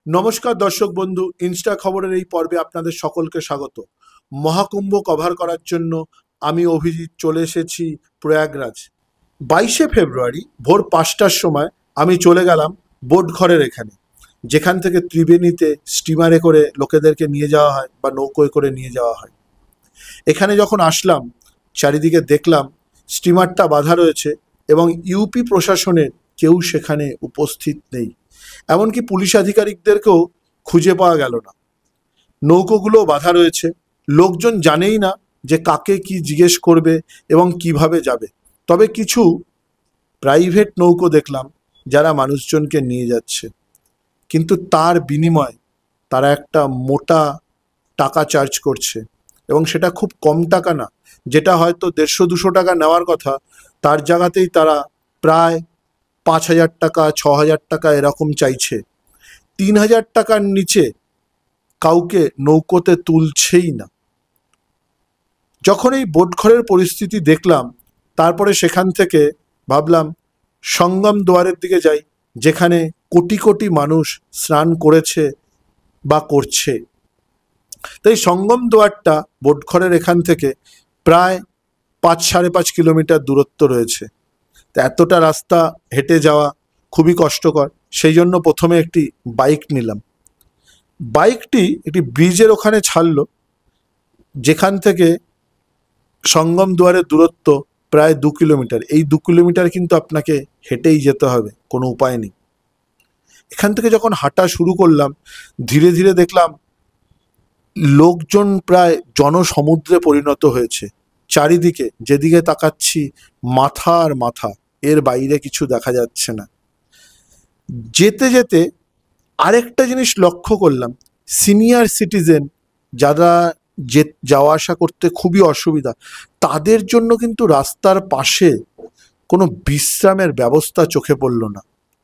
নমস্কার দর্শক বন্ধু, ইনস্টা খবরের এই পর্বে আপনাদের সকলকে স্বাগত। মহাকুম্ভ কভার করার জন্য আমি অভিজিৎ চলে এসেছি প্রয়াগরাজ। 22শে ফেব্রুয়ারি ভোর 5টার সময় আমি চলে গেলাম বোটঘরের এখানে, যেখান থেকে ত্রিবেণীতে স্টিমারে করে লোকেদেরকে নিয়ে যাওয়া হয় বা নৌকোয় করে নিয়ে যাওয়া হয়। এখানে যখন আসলাম, চারিদিকে দেখলাম স্টিমারটা বাঁধা রয়েছে এবং ইউপি প্রশাসনের কেউ সেখানে উপস্থিত নেই। এমনকি পুলিশ আধিকারিকদেরকেও খুঁজে পাওয়া গেল না। নৌকোগুলো বাঁধা রয়েছে, লোকজন জানেই না যে কাকে কি জিজ্ঞেস করবে এবং কিভাবে যাবে। তবে কিছু প্রাইভেট নৌকো দেখলাম যারা মানুষজনকে নিয়ে যাচ্ছে, কিন্তু তার বিনিময়ে তারা একটা মোটা টাকা চার্জ করছে এবং সেটা খুব কম টাকা না। যেটা হয়তো 150-200 টাকা নেওয়ার কথা, তার জায়গাতেই তারা প্রায় 5,000 টাকা 6,000 টাকা এরকম চাইছে। 3,000 টাকার নিচে কাউকে নৌকোতে তুলছেই না। যখন এই বোটঘরের পরিস্থিতি দেখলাম, তারপরে সেখান থেকে ভাবলাম সঙ্গম দুয়ারের দিকে যাই, যেখানে কোটি কোটি মানুষ স্নান করেছে বা করছে। তাই সঙ্গম দুয়ারটা বোটঘরের এখান থেকে প্রায় 5-5.5 কিলোমিটার দূরত্ব রয়েছে। তা এতটা রাস্তা হেঁটে যাওয়া খুবই কষ্টকর। সেই জন্য প্রথমে একটি বাইক নিলাম। বাইকটি একটি ব্রিজের ওখানে ছাড়লো, যেখান থেকে সঙ্গম দুয়ারের দূরত্ব প্রায় 2 কিলোমিটার। এই 2 কিলোমিটার কিন্তু আপনাকে হেঁটেই যেতে হবে, কোনো উপায় নেই। এখান থেকে যখন হাঁটা শুরু করলাম, ধীরে ধীরে দেখলাম লোকজন প্রায় জনসমুদ্রে পরিণত হয়েছে। চারিদিকে যেদিকে তাকাচ্ছি মাথা আর মাথা, এর বাইরে কিছু দেখা যাচ্ছে না। যেতে যেতে আরেকটা জিনিস লক্ষ্য করলাম, সিনিয়র সিটিজেন যারা যাওয়া আসা করতে খুবই অসুবিধা, তাদের জন্য কিন্তু রাস্তার পাশে কোনো বিশ্রামের ব্যবস্থা চোখে পড়ল না,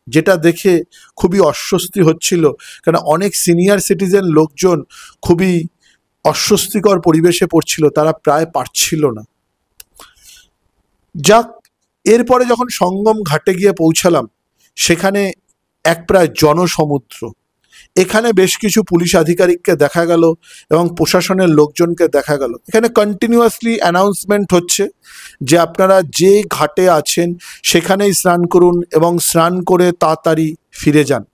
যেটা দেখে খুবই অস্বস্তি হচ্ছিল। কারণ অনেক সিনিয়র সিটিজেন লোকজন খুবই অস্বস্তিকর পরিবেশে পড়ছিল, তারা প্রায় পারছিল না। যাক, এরপরে যখন সঙ্গম ঘাটে গিয়ে পৌঁছালাম, সেখানে এক প্রায় জনসমুদ্র। এখানে বেশ কিছু পুলিশ আধিকারিককে দেখা গেল এবং প্রশাসনের লোকজনকে দেখা গেল। এখানে কন্টিনিউয়াসলি অ্যানাউন্সমেন্ট হচ্ছে যে আপনারা যে ঘাটে আছেন সেখানেই স্নান করুন এবং স্নান করে তাড়াতাড়ি ফিরে যান।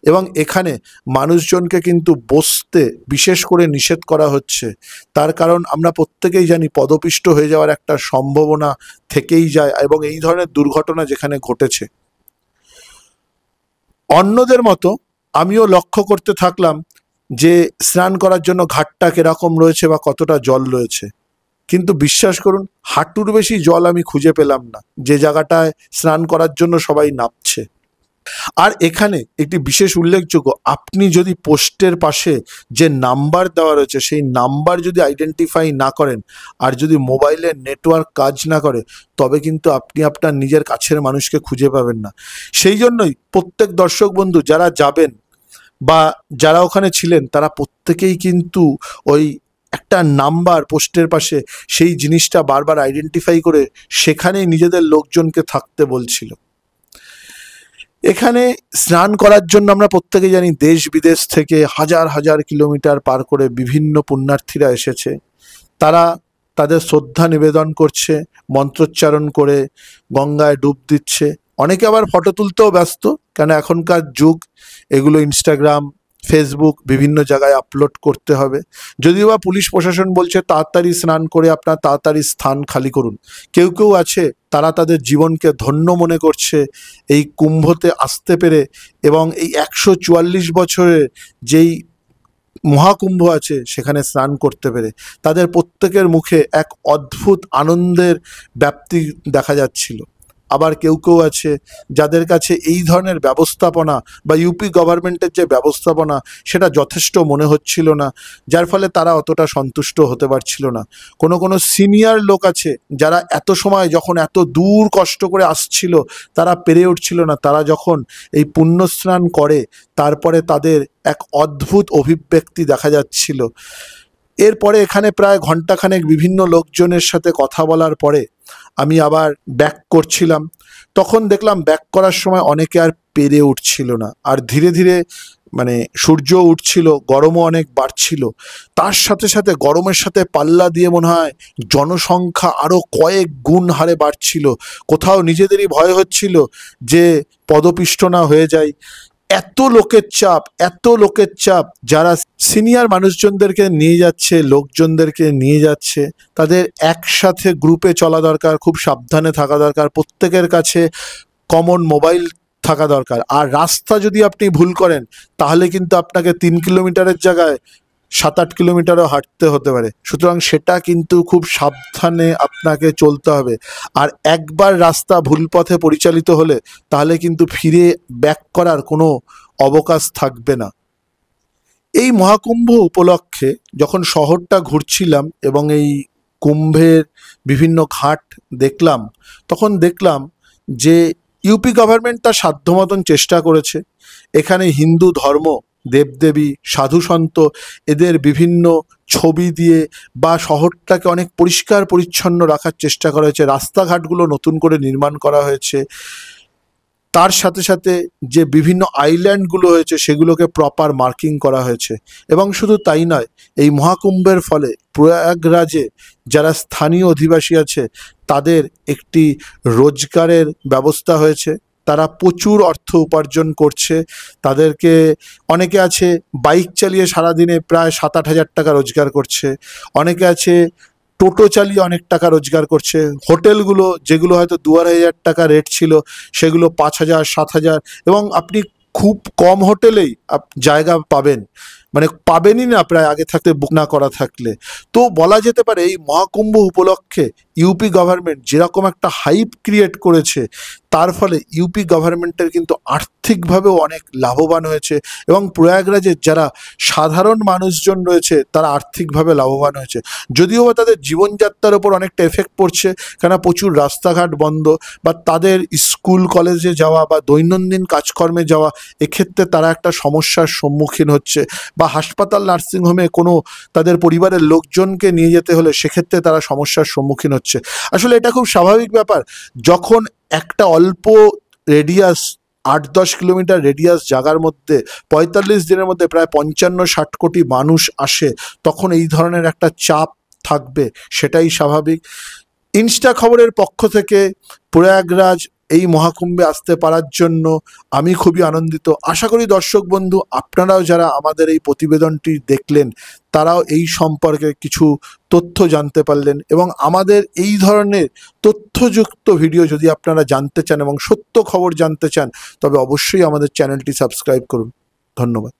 এবং এখানে মানুষজনকে কিন্তু বসতে বিশেষ করে নিষেধ করা হচ্ছে। তার কারণ আমরা প্রত্যেকেই জানি পদপিষ্ট হয়ে যাওয়ার একটা সম্ভাবনা থেকেই যায় এবং এই ধরনের দুর্ঘটনা যেখানে ঘটেছে। অন্যদের মতো আমিও লক্ষ্য করতে থাকলাম যে স্নান করার জন্য ঘাটটা কিরকম রয়েছে বা কতটা জল রয়েছে, কিন্তু বিশ্বাস করুন হাঁটুর বেশি জল আমি খুঁজে পেলাম না যে জায়গাটায় স্নান করার জন্য সবাই নামছে। আর এখানে একটি বিশেষ উল্লেখযোগ্য, আপনি যদি পোস্টের পাশে যে নাম্বার দেওয়া রয়েছে সেই নাম্বার যদি আইডেন্টিফাই না করেন আর যদি মোবাইলের নেটওয়ার্ক কাজ না করে, তবে কিন্তু আপনি আপনার নিজের কাছের মানুষকে খুঁজে পাবেন না। সেই জন্যই প্রত্যেক দর্শক বন্ধু যারা যাবেন বা যারা ওখানে ছিলেন, তারা প্রত্যেকেই কিন্তু ওই একটা নাম্বার পোস্টের পাশে সেই জিনিসটা বারবার আইডেন্টিফাই করে সেখানেই নিজেদের লোকজনকে থাকতে বলছিল। এখানে স্নান করার জন্য আমরা প্রত্যেকে জানি দেশ বিদেশ থেকে হাজার হাজার কিলোমিটার পার করে বিভিন্ন পুণ্যার্থীরা এসেছে। তারা তাদের শ্রদ্ধা নিবেদন করছে, মন্ত্রোচ্চারণ করে গঙ্গায় ডুব দিচ্ছে। অনেকে আবার ফটো তুলতেও ব্যস্ত, কেন এখনকার যুগ, এগুলো ইনস্টাগ্রাম ফেসবুক বিভিন্ন জায়গায় আপলোড করতে হবে। যদিও বা পুলিশ প্রশাসন বলছে তাড়াতাড়ি স্নান করে আপনার তাড়াতাড়ি স্থান খালি করুন, কেউ কেউ আছে তারা তাদের জীবনকে ধন্য মনে করছে এই কুম্ভতে আসতে পেরে এবং এই 144 বছরের যেই মহাকুম্ভ আছে সেখানে স্নান করতে পেরে। তাদের প্রত্যেকের মুখে এক অদ্ভুত আনন্দের ব্যাপ্তি দেখা যাচ্ছিল। আবার কেউ কেউ আছে যাদের কাছে এই ধরনের ব্যবস্থাপনা বা ইউপি গভর্নমেন্টের যে ব্যবস্থাপনা সেটা যথেষ্ট মনে হচ্ছিল না, যার ফলে তারা অতটা সন্তুষ্ট হতে পারছিল না। কোনো সিনিয়র লোক আছে যারা এত সময় যখন এত দূর কষ্ট করে আসছিল তারা পেরে উঠছিল না, তারা যখন এই পুণ্যস্নান করে তারপরে তাদের এক অদ্ভুত অভিব্যক্তি দেখা যাচ্ছিল। এরপরে এখানে প্রায় ঘন্টাখানেক বিভিন্ন লোকজনের সাথে কথা বলার পরে আমি আবার ব্যাক করছিলাম। তখন দেখলাম ব্যাক করার সময় অনেকে আর পেরে উঠছিল না, আর ধীরে ধীরে মানে সূর্য উঠছিল, গরমও অনেক বাড়ছিল, তার সাথে সাথে গরমের সাথে পাল্লা দিয়ে মনে হয় জনসংখ্যা আরো কয়েক গুণ হারে বাড়ছিল। কোথাও নিজেদেরই ভয় হচ্ছিল যে পদপিষ্ট না হয়ে যায়। এত লোকের চাপ, এত লোকের চাপ, যারা সিনিয়র মানুষজনদেরকে নিয়ে যাচ্ছে, লোকজনদেরকে নিয়ে যাচ্ছে, তাদের একসাথে গ্রুপে চলা দরকার, খুব সাবধানে থাকা দরকার, প্রত্যেকের কাছে কমন মোবাইল থাকা দরকার। আর রাস্তা যদি আপনি ভুল করেন তাহলে কিন্তু আপনাকে 3 কিলোমিটারের জায়গায় 7-8 কিলোমিটারও হাঁটতে হতে পারে। সুতরাং সেটা কিন্তু খুব সাবধানে আপনাকে চলতে হবে। আর একবার রাস্তা ভুল পথে পরিচালিত হলে তাহলে কিন্তু ফিরে ব্যাক করার কোনো অবকাশ থাকবে না। এই মহাকুম্ভ উপলক্ষে যখন শহরটা ঘুরছিলাম এবং এই কুম্ভের বিভিন্ন ঘাট দেখলাম, তখন দেখলাম যে ইউপি গভর্নমেন্ট তার সাধ্য মতন চেষ্টা করেছে। এখানে হিন্দু ধর্ম, দেবদেবী, সাধু সন্ত, এদের বিভিন্ন ছবি দিয়ে বা শহরটাকে অনেক পরিষ্কার পরিচ্ছন্ন রাখার চেষ্টা করা হয়েছে। রাস্তাঘাটগুলো নতুন করে নির্মাণ করা হয়েছে। তার সাথে সাথে যে বিভিন্ন আইল্যান্ডগুলো হয়েছে সেগুলোকে প্রপার মার্কিং করা হয়েছে। এবং শুধু তাই নয়, এই মহাকুম্ভের ফলে প্রয়াগরাজে যারা স্থানীয় অধিবাসী আছে তাদের একটি রোজগারের ব্যবস্থা হয়েছে। তারা প্রচুর অর্থ উপার্জন করছে। তাদেরকে, অনেকে আছে বাইক চালিয়ে সারাদিনে প্রায় 7-8 হাজার টাকা রোজগার করছে, অনেকে আছে টোটো চালিয়ে অনেক টাকা রোজগার করছে। হোটেলগুলো যেগুলো হয়তো 2-2.5 টাকা রেট ছিল সেগুলো 5,000-7,000, এবং আপনি খুব কম হোটেলেই জায়গা পাবেন, মানে পাবেনই না প্রায় আগে থাকতে বুক না করা থাকলে। তো বলা যেতে পারে এই মহাকুম্ভ উপলক্ষে ইউপি গভর্নমেন্ট যেরকম একটা হাইপ ক্রিয়েট করেছে, তার ফলে ইউপি গভর্নমেন্টের কিন্তু আর্থিকভাবেও অনেক লাভবান হয়েছে। এবং প্রয়াগরাজের যারা সাধারণ মানুষজন রয়েছে তারা আর্থিকভাবে লাভবান হয়েছে। যদিও বা তাদের জীবনযাত্রার ওপর অনেকটা এফেক্ট পড়ছে, কেননা প্রচুর রাস্তাঘাট বন্ধ, বা তাদের স্কুল কলেজে যাওয়া বা দৈনন্দিন কাজকর্মে যাওয়া, এক্ষেত্রে তারা একটা সমস্যার সম্মুখীন হচ্ছে। বা হাসপাতাল, নার্সিংহোমে কোনো তাদের পরিবারের লোকজনকে নিয়ে যেতে হলে সেক্ষেত্রে তারা সমস্যার সম্মুখীন হচ্ছে। আসলে এটা খুব স্বাভাবিক ব্যাপার। যখন একটা অল্প রেডিয়াস, 8-10 কিলোমিটার রেডিয়াস জায়গার মধ্যে 45 দিনের মধ্যে প্রায় 55-60 কোটি মানুষ আসে, তখন এই ধরনের একটা চাপ থাকবে, সেটাই স্বাভাবিক। ইনস্টা খবরের পক্ষ থেকে প্রয়াগরাজ এই মহাকুম্ভে আসতে পারার জন্য আমি খুবই আনন্দিত। আশা করি দর্শক বন্ধু আপনারাও যারা আমাদের এই প্রতিবেদনটি দেখলেন তারাও এই সম্পর্কে কিছু তথ্য জানতে পারলেন। এবং আমাদের এই ধরনের তথ্যযুক্ত ভিডিও যদি আপনারা জানতে চান এবং সত্য খবর জানতে চান, তবে অবশ্যই আমাদের চ্যানেলটি সাবস্ক্রাইব করুন। ধন্যবাদ।